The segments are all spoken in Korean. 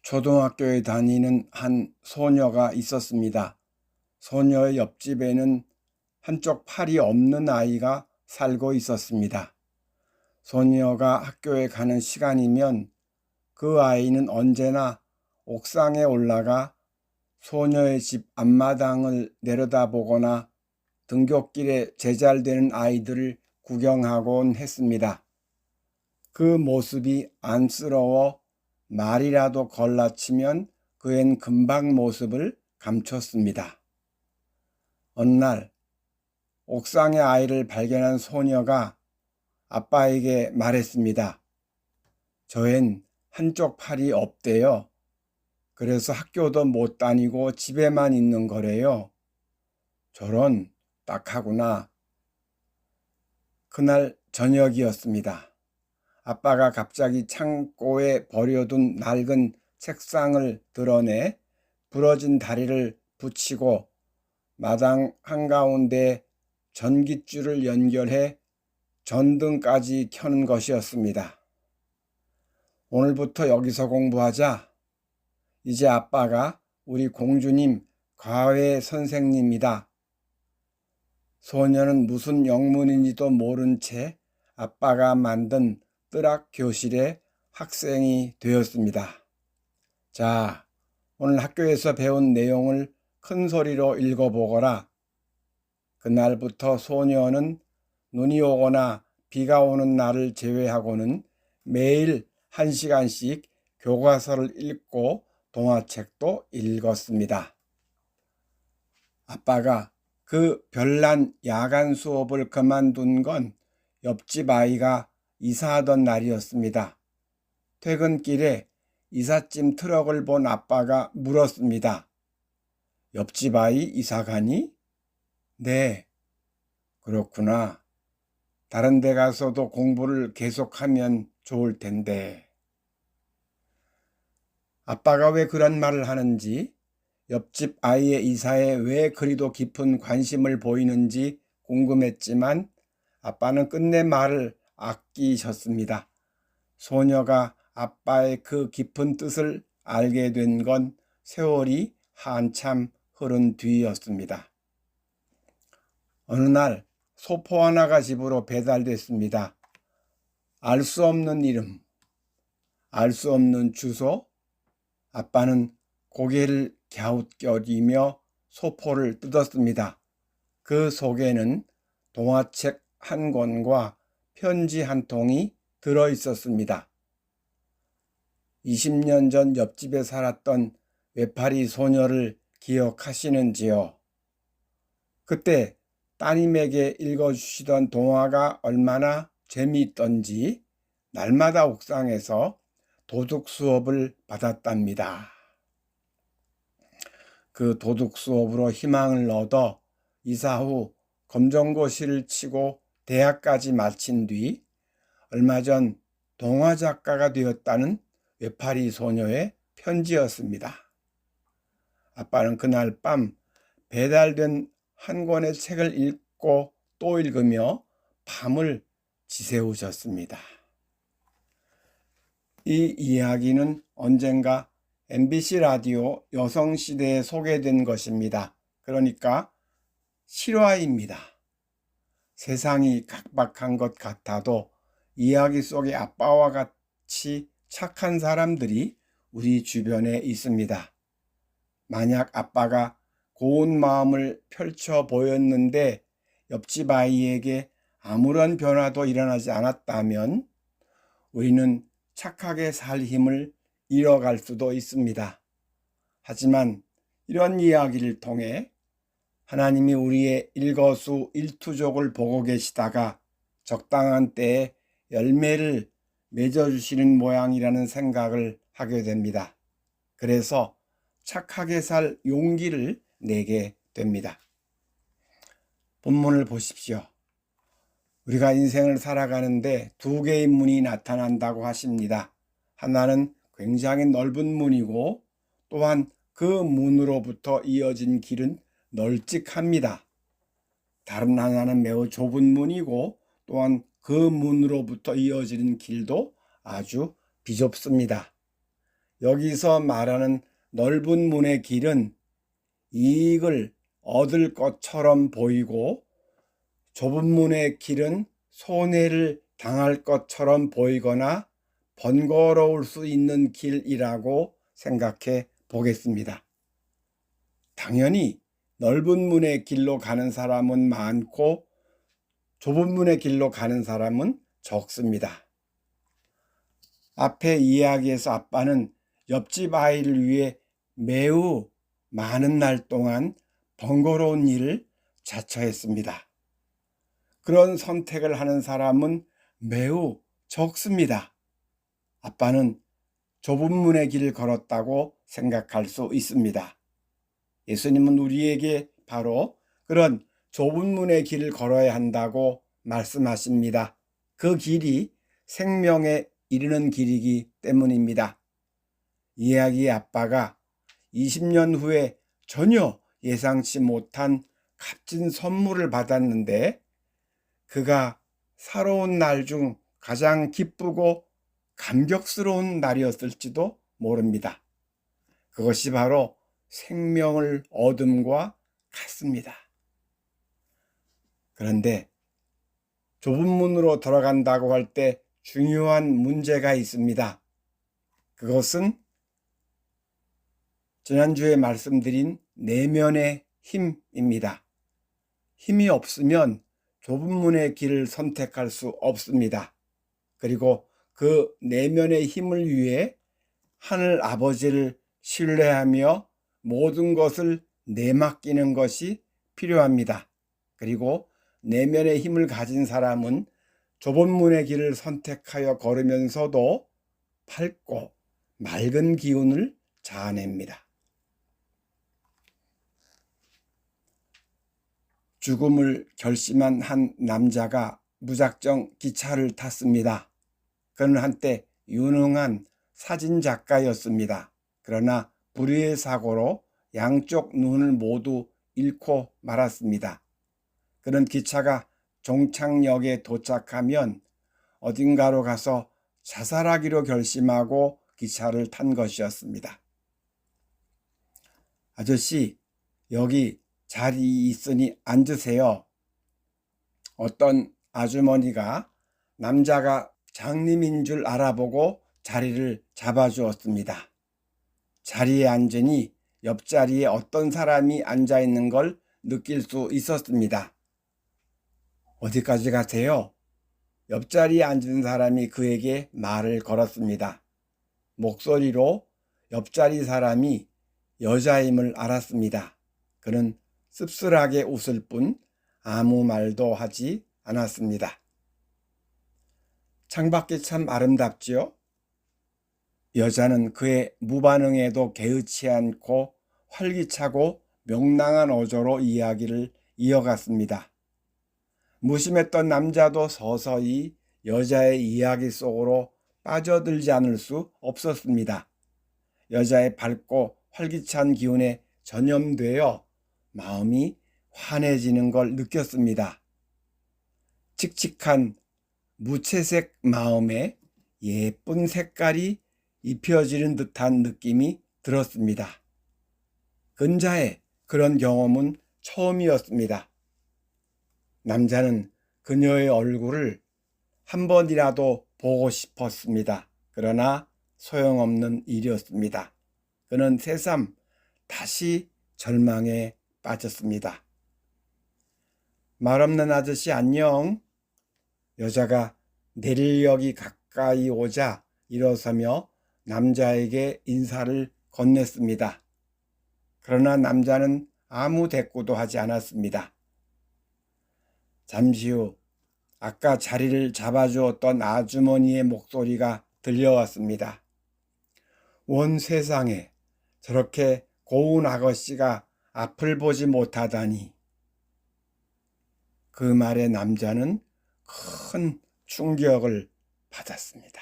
초등학교에 다니는 한 소녀가 있었습니다. 소녀의 옆집에는 한쪽 팔이 없는 아이가 살고 있었습니다. 소녀가 학교에 가는 시간이면 그 아이는 언제나 옥상에 올라가 소녀의 집 앞마당을 내려다보거나 등굣길에 제잘되는 아이들을 구경하곤 했습니다. 그 모습이 안쓰러워 말이라도 걸라치면 그앤 금방 모습을 감췄습니다. 어느 날 옥상의 아이를 발견한 소녀가 아빠에게 말했습니다. 저엔 한쪽 팔이 없대요. 그래서 학교도 못 다니고 집에만 있는 거래요. 저런 딱하구나. 그날 저녁이었습니다. 아빠가 갑자기 창고에 버려둔 낡은 책상을 드러내 부러진 다리를 붙이고 마당 한가운데 전깃줄을 연결해 전등까지 켜는 것이었습니다. 오늘부터 여기서 공부하자. 이제 아빠가 우리 공주님 과외 선생님이다. 소녀는 무슨 영문인지도 모른 채 아빠가 만든 뜨락 교실의 학생이 되었습니다. 자, 오늘 학교에서 배운 내용을 큰 소리로 읽어보거라. 그날부터 소녀는 눈이 오거나 비가 오는 날을 제외하고는 매일 1시간씩 교과서를 읽고 동화책도 읽었습니다. 아빠가 그 별난 야간 수업을 그만둔 건 옆집 아이가 이사하던 날이었습니다. 퇴근길에 이삿짐 트럭을 본 아빠가 물었습니다. 옆집 아이 이사 가니? 네. 그렇구나. 다른 데 가서도 공부를 계속하면 좋을 텐데. 아빠가 왜 그런 말을 하는지, 옆집 아이의 이사에 왜 그리도 깊은 관심을 보이는지 궁금했지만 아빠는 끝내 말을 아끼셨습니다. 소녀가 아빠의 그 깊은 뜻을 알게 된 건 세월이 한참 흐른 뒤였습니다. 어느 날 소포 하나가 집으로 배달됐습니다. 알 수 없는 이름, 알 수 없는 주소. 아빠는 고개를 갸웃거리며 소포를 뜯었습니다. 그 속에는 동화책 한 권과 편지 한 통이 들어 있었습니다. 20년 전 옆집에 살았던 외파리 소녀를 기억하시는지요? 그때 따님에게 읽어주시던 동화가 얼마나 재미있던지 날마다 옥상에서 도둑 수업을 받았답니다. 그 도둑 수업으로 희망을 얻어 이사 후 검정고시를 치고 대학까지 마친 뒤 얼마 전 동화 작가가 되었다는 외파리 소녀의 편지였습니다. 아빠는 그날 밤 배달된 한 권의 책을 읽고 또 읽으며 밤을 지새우셨습니다. 이 이야기는 언젠가 MBC 라디오 여성시대에 소개된 것입니다. 그러니까 실화입니다. 세상이 각박한 것 같아도 이야기 속의 아빠와 같이 착한 사람들이 우리 주변에 있습니다. 만약 아빠가 고운 마음을 펼쳐 보였는데 옆집 아이에게 아무런 변화도 일어나지 않았다면 우리는 착하게 살 힘을 잃어갈 수도 있습니다. 하지만 이런 이야기를 통해 하나님이 우리의 일거수일투족을 보고 계시다가 적당한 때에 열매를 맺어주시는 모양이라는 생각을 하게 됩니다. 그래서 착하게 살 용기를 내게 됩니다. 본문을 보십시오. 우리가 인생을 살아가는데 두 개의 문이 나타난다고 하십니다. 하나는 굉장히 넓은 문이고 또한 그 문으로부터 이어진 길은 널찍합니다. 다른 하나는 매우 좁은 문이고 또한 그 문으로부터 이어지는 길도 아주 비좁습니다. 여기서 말하는 넓은 문의 길은 이익을 얻을 것처럼 보이고 좁은 문의 길은 손해를 당할 것처럼 보이거나 번거로울 수 있는 길이라고 생각해 보겠습니다. 당연히 넓은 문의 길로 가는 사람은 많고 좁은 문의 길로 가는 사람은 적습니다. 앞에 이야기에서 아빠는 옆집 아이를 위해 매우 많은 날 동안 번거로운 일을 자처했습니다. 그런 선택을 하는 사람은 매우 적습니다. 아빠는 좁은 문의 길을 걸었다고 생각할 수 있습니다. 예수님은 우리에게 바로 그런 좁은 문의 길을 걸어야 한다고 말씀하십니다. 그 길이 생명에 이르는 길이기 때문입니다. 이야기의 아빠가 20년 후에 전혀 예상치 못한 값진 선물을 받았는데 그가 살아온 날 중 가장 기쁘고 감격스러운 날이었을지도 모릅니다. 그것이 바로 생명을 얻음과 같습니다. 그런데 좁은 문으로 들어간다고 할 때 중요한 문제가 있습니다. 그것은 지난주에 말씀드린 내면의 힘입니다. 힘이 없으면 좁은 문의 길을 선택할 수 없습니다. 그리고 그 내면의 힘을 위해 하늘 아버지를 신뢰하며 모든 것을 내맡기는 것이 필요합니다. 그리고 내면의 힘을 가진 사람은 좁은 문의 길을 선택하여 걸으면서도 밝고 맑은 기운을 자아냅니다. 죽음을 결심한 한 남자가 무작정 기차를 탔습니다. 그는 한때 유능한 사진작가였습니다. 그러나 불의의 사고로 양쪽 눈을 모두 잃고 말았습니다. 그는 기차가 종착역에 도착하면 어딘가로 가서 자살하기로 결심하고 기차를 탄 것이었습니다. 아저씨, 여기 자리 있으니 앉으세요. 어떤 아주머니가 남자가 장님인 줄 알아보고 자리를 잡아주었습니다. 자리에 앉으니 옆자리에 어떤 사람이 앉아있는 걸 느낄 수 있었습니다. 어디까지 가세요? 옆자리에 앉은 사람이 그에게 말을 걸었습니다. 목소리로 옆자리 사람이 여자임을 알았습니다. 그는 씁쓸하게 웃을 뿐 아무 말도 하지 않았습니다. 창밖이 참 아름답지요? 여자는 그의 무반응에도 개의치 않고 활기차고 명랑한 어조로 이야기를 이어갔습니다. 무심했던 남자도 서서히 여자의 이야기 속으로 빠져들지 않을 수 없었습니다. 여자의 밝고 활기찬 기운에 전염되어 마음이 환해지는 걸 느꼈습니다. 칙칙한 무채색 마음에 예쁜 색깔이 입혀지는 듯한 느낌이 들었습니다. 근자에 그런 경험은 처음이었습니다. 남자는 그녀의 얼굴을 한 번이라도 보고 싶었습니다. 그러나 소용없는 일이었습니다. 그는 새삼 다시 절망에 빠졌습니다. 말없는 아저씨 안녕. 여자가 내릴역이 가까이 오자 일어서며 남자에게 인사를 건넸습니다. 그러나 남자는 아무 대꾸도 하지 않았습니다. 잠시 후 아까 자리를 잡아주었던 아주머니의 목소리가 들려왔습니다. 온 세상에 저렇게 고운 아가씨가 앞을 보지 못하다니. 그 말에 남자는 큰 충격을 받았습니다.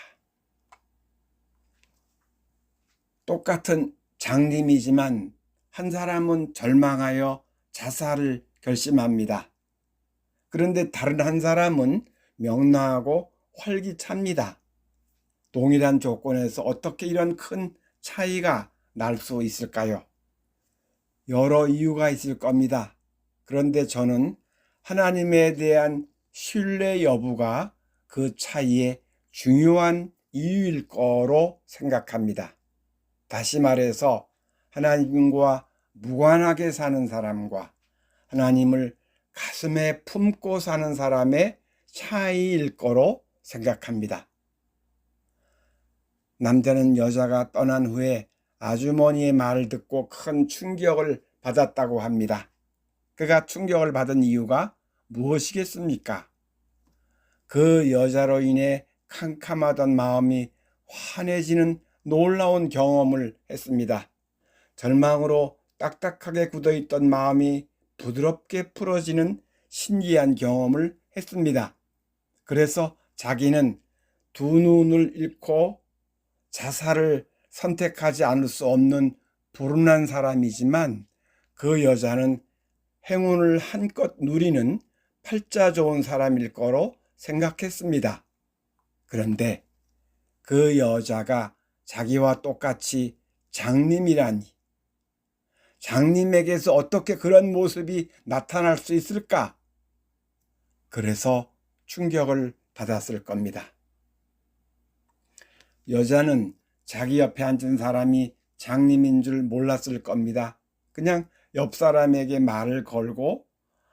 똑같은 장님이지만 한 사람은 절망하여 자살을 결심합니다. 그런데 다른 한 사람은 명랑하고 활기찹니다. 동일한 조건에서 어떻게 이런 큰 차이가 날 수 있을까요? 여러 이유가 있을 겁니다. 그런데 저는 하나님에 대한 신뢰 여부가 그 차이의 중요한 이유일 거로 생각합니다. 다시 말해서 하나님과 무관하게 사는 사람과 하나님을 가슴에 품고 사는 사람의 차이일 거로 생각합니다. 남자는 여자가 떠난 후에 아주머니의 말을 듣고 큰 충격을 받았다고 합니다. 그가 충격을 받은 이유가 무엇이겠습니까? 그 여자로 인해 캄캄하던 마음이 환해지는 놀라운 경험을 했습니다. 절망으로 딱딱하게 굳어있던 마음이 부드럽게 풀어지는 신기한 경험을 했습니다. 그래서 자기는 두 눈을 잃고 자살을 선택하지 않을 수 없는 불운한 사람이지만 그 여자는 행운을 한껏 누리는 팔자 좋은 사람일 거로 생각했습니다. 그런데 그 여자가 자기와 똑같이 장님이라니, 장님에게서 어떻게 그런 모습이 나타날 수 있을까? 그래서 충격을 받았을 겁니다. 여자는 자기 옆에 앉은 사람이 장님인 줄 몰랐을 겁니다. 그냥 옆 사람에게 말을 걸고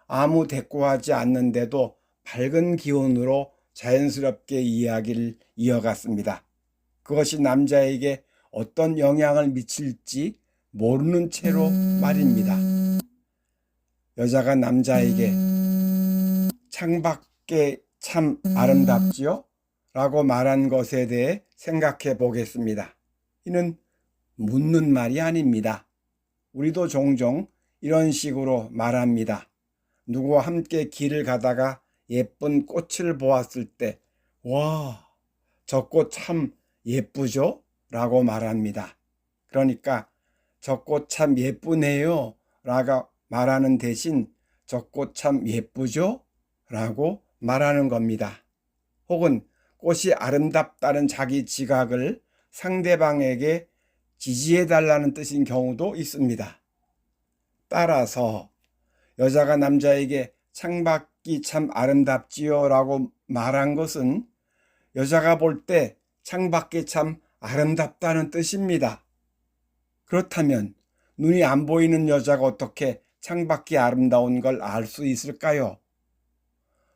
아무 대꾸하지 않는데도 밝은 기운으로 자연스럽게 이야기를 이어갔습니다. 그것이 남자에게 어떤 영향을 미칠지 모르는 채로 말입니다. 여자가 남자에게 창밖에 참 아름답지요? 라고 말한 것에 대해 생각해 보겠습니다. 이는 묻는 말이 아닙니다. 우리도 종종 이런 식으로 말합니다. 누구와 함께 길을 가다가 예쁜 꽃을 보았을 때, 와, 저 꽃 참 예쁘죠? 라고 말합니다. 그러니까 저 꽃 참 예쁘네요 라고 말하는 대신 저 꽃 참 예쁘죠? 라고 말하는 겁니다. 혹은 꽃이 아름답다는 자기 지각을 상대방에게 지지해달라는 뜻인 경우도 있습니다. 따라서 여자가 남자에게 창밖이 참 아름답지요 라고 말한 것은 여자가 볼 때 창밖이 참 아름답다는 뜻입니다. 그렇다면 눈이 안 보이는 여자가 어떻게 창밖이 아름다운 걸 알 수 있을까요?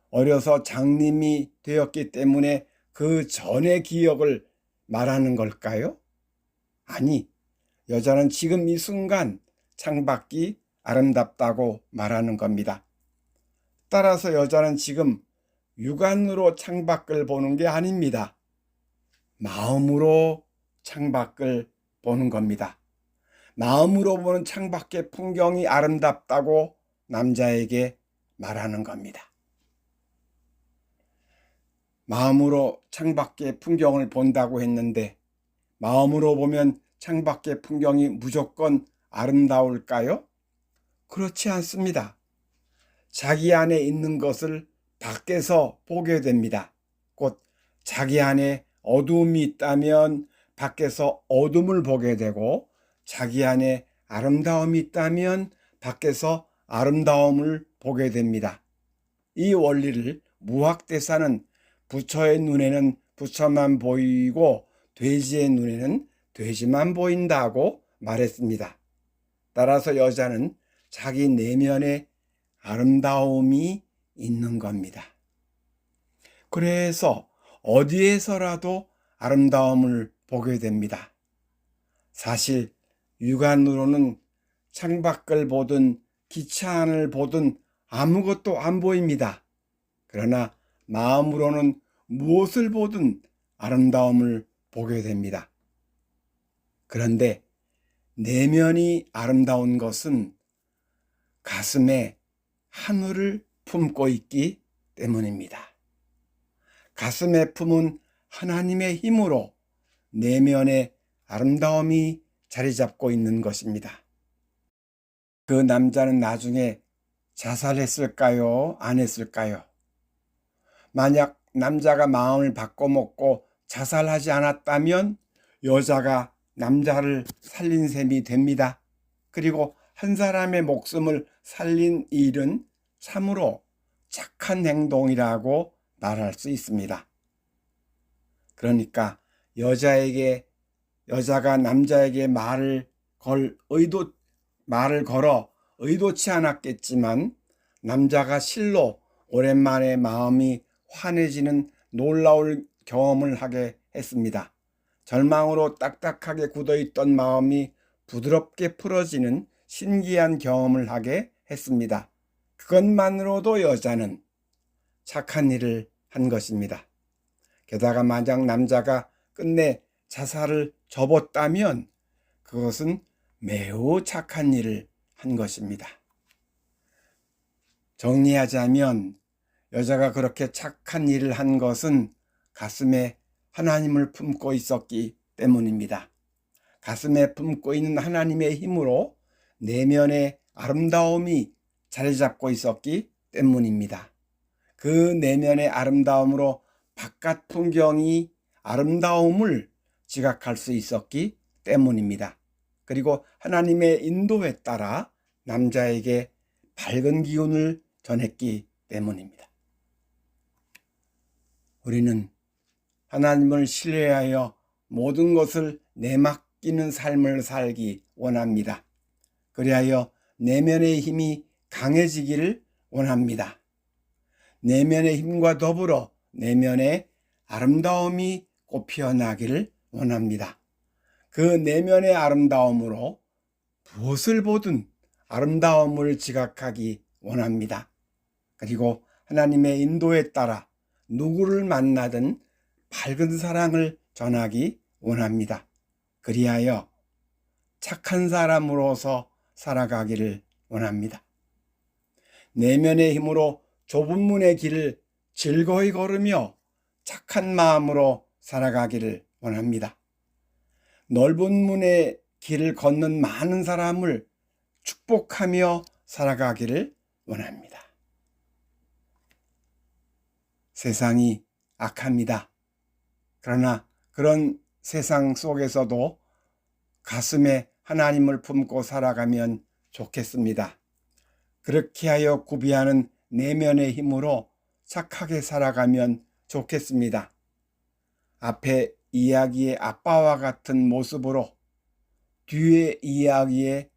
어려서 장님이 되었기 때문에 그 전의 기억을 말하는 걸까요? 아니, 여자는 지금 이 순간 창밖이 아름답다고 말하는 겁니다. 따라서 여자는 지금 육안으로 창밖을 보는 게 아닙니다. 마음으로 창밖을 보는 겁니다. 마음으로 보는 창밖의 풍경이 아름답다고 남자에게 말하는 겁니다. 마음으로 창밖의 풍경을 본다고 했는데 마음으로 보면 창밖의 풍경이 무조건 아름다울까요? 그렇지 않습니다. 자기 안에 있는 것을 밖에서 보게 됩니다. 곧 자기 안에 어두움이 있다면 밖에서 어둠을 보게 되고 자기 안에 아름다움이 있다면 밖에서 아름다움을 보게 됩니다. 이 원리를 무학대사는 부처의 눈에는 부처만 보이고 돼지의 눈에는 돼지만 보인다고 말했습니다. 따라서 여자는 자기 내면에 아름다움이 있는 겁니다. 그래서 어디에서라도 아름다움을 보게 됩니다. 사실 육안으로는 창밖을 보든 기차 안을 보든 아무것도 안 보입니다. 그러나 마음으로는 무엇을 보든 아름다움을 보게 됩니다. 그런데 내면이 아름다운 것은 가슴에 하늘을 품고 있기 때문입니다. 가슴에 품은 하나님의 힘으로 내면에 아름다움이 자리 잡고 있는 것입니다. 그 남자는 나중에 자살했을까요? 안 했을까요? 만약 남자가 마음을 바꿔먹고 자살하지 않았다면 여자가 남자를 살린 셈이 됩니다. 그리고 한 사람의 목숨을 살린 일은 참으로 착한 행동이라고 말할 수 있습니다. 그러니까 여자가 남자에게 말을 걸어 의도치 않았겠지만 남자가 실로 오랜만에 마음이 환해지는 놀라울 경험을 하게 했습니다. 절망으로 딱딱하게 굳어있던 마음이 부드럽게 풀어지는 신기한 경험을 하게 했습니다. 그것만으로도 여자는 착한 일을 한 것입니다. 게다가 만약 남자가 끝내 자살을 접었다면 그것은 매우 착한 일을 한 것입니다. 정리하자면 여자가 그렇게 착한 일을 한 것은 가슴에 하나님을 품고 있었기 때문입니다. 가슴에 품고 있는 하나님의 힘으로 내면의 아름다움이 자리 잡고 있었기 때문입니다. 그 내면의 아름다움으로 바깥 풍경이 아름다움을 지각할 수 있었기 때문입니다. 그리고 하나님의 인도에 따라 남자에게 밝은 기운을 전했기 때문입니다. 우리는 하나님을 신뢰하여 모든 것을 내맡기는 삶을 살기 원합니다. 그리하여 내면의 힘이 강해지기를 원합니다. 내면의 힘과 더불어 내면의 아름다움이 꽃피어나기를 원합니다. 그 내면의 아름다움으로 무엇을 보든 아름다움을 지각하기 원합니다. 그리고 하나님의 인도에 따라 누구를 만나든 밝은 사랑을 전하기 원합니다. 그리하여 착한 사람으로서 살아가기를 원합니다. 내면의 힘으로 좁은 문의 길을 즐거이 걸으며 착한 마음으로 살아가기를 원합니다. 넓은 문의 길을 걷는 많은 사람을 축복하며 살아가기를 원합니다. 세상이 악합니다. 그러나 그런 세상 속에서도 가슴에 하나님을 품고 살아가면 좋겠습니다. 그렇게 하여 구비하는 내면의 힘으로 착하게 살아가면 좋겠습니다. 앞에 이야기의 아빠와 같은 모습으로 뒤에 이야기의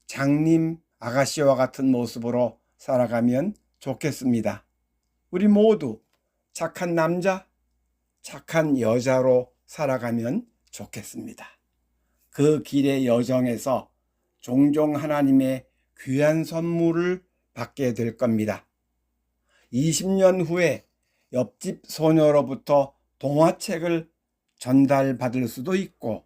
장님 아가씨와 같은 모습으로 살아가면 좋겠습니다. 우리 모두 착한 남자, 착한 여자로 살아가면 좋겠습니다. 그 길의 여정에서 종종 하나님의 귀한 선물을 받게 될 겁니다. 20년 후에 옆집 소녀로부터 동화책을 전달받을 수도 있고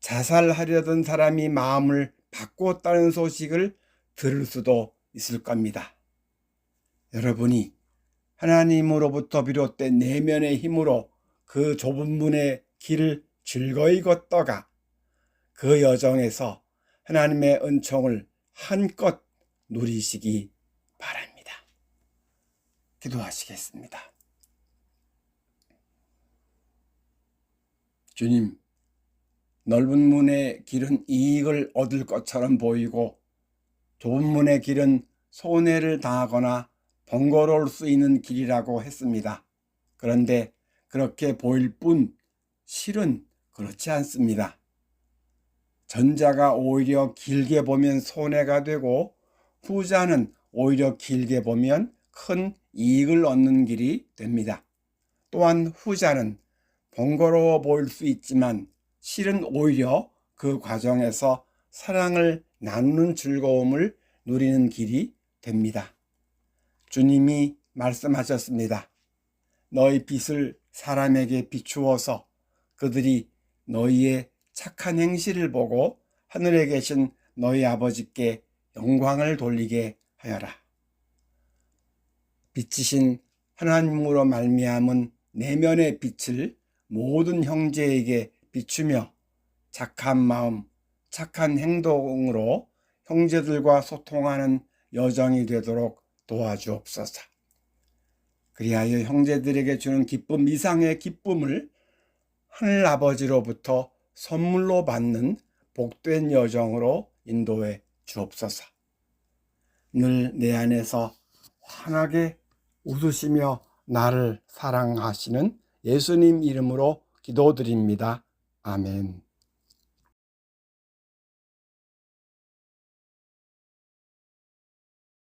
자살하려던 사람이 마음을 바꾸었다는 소식을 들을 수도 있을 겁니다. 여러분이 하나님으로부터 비롯된 내면의 힘으로 그 좁은 문의 길을 즐거이 걷다가 그 여정에서 하나님의 은총을 한껏 누리시기 바랍니다. 기도하시겠습니다. 주님, 넓은 문의 길은 이익을 얻을 것처럼 보이고 좁은 문의 길은 손해를 당하거나 번거로울 수 있는 길이라고 했습니다. 그런데 그렇게 보일 뿐 실은 그렇지 않습니다. 전자가 오히려 길게 보면 손해가 되고 후자는 오히려 길게 보면 큰 이익을 얻는 길이 됩니다. 또한 후자는 번거로워 보일 수 있지만 실은 오히려 그 과정에서 사랑을 나누는 즐거움을 누리는 길이 됩니다. 주님이 말씀하셨습니다. 너희 빛을 사람에게 비추어서 그들이 너희의 착한 행실을 보고 하늘에 계신 너희 아버지께 영광을 돌리게 하여라. 빛이신 하나님으로 말미암은 내면의 빛을 모든 형제에게 비추며 착한 마음, 착한 행동으로 형제들과 소통하는 여정이 되도록 도와주옵소서. 그리하여 형제들에게 주는 기쁨 이상의 기쁨을 하늘 아버지로부터 선물로 받는 복된 여정으로 인도해 주옵소서. 늘 내 안에서 환하게 웃으시며 나를 사랑하시는 예수님 이름으로 기도드립니다. 아멘.